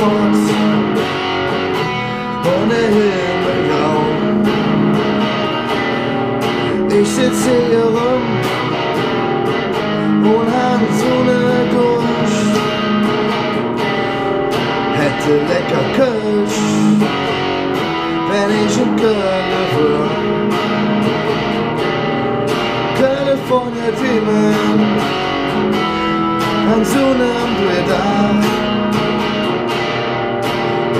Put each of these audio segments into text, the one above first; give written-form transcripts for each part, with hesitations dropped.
fort und der Himmel grau. Ich sitze hier rum und hab Sonne durch. Hätte lecker Kölsch, wenn ich in Köln wär. California dreaming an so einem Blätter.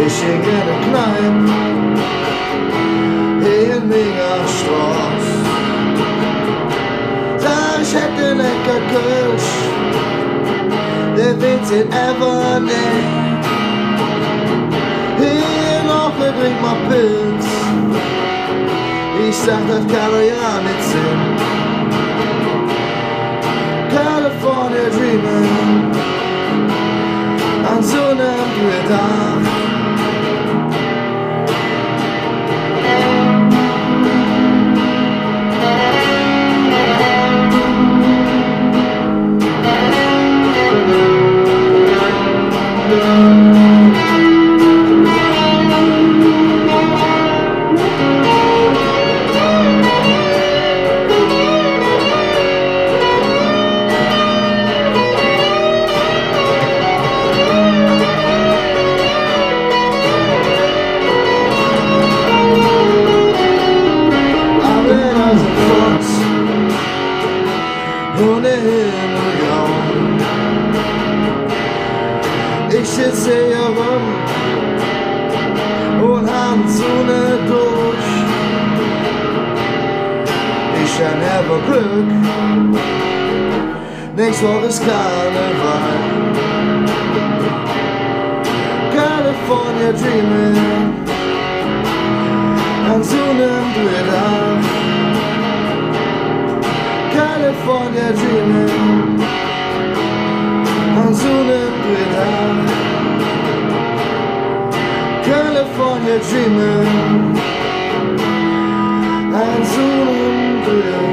Ich ging in eine Kneipe hier in Megastraße. Sag, ich hätte lecker Kölsch, der Wind sind ever nicht. Hier noch, trink mal Pilz. Ich sag, das kann er ja nicht sein. California dreaming an so einem Blätter. Und der Himmel grau. Ich sitze hier rum und hab Sonne durch. Ich habe Glück, nächste Woche ist Karneval. California dreaming an so einem Blätter. California dreaming on Zoom Blätter. California dreaming on Zoom Blätter.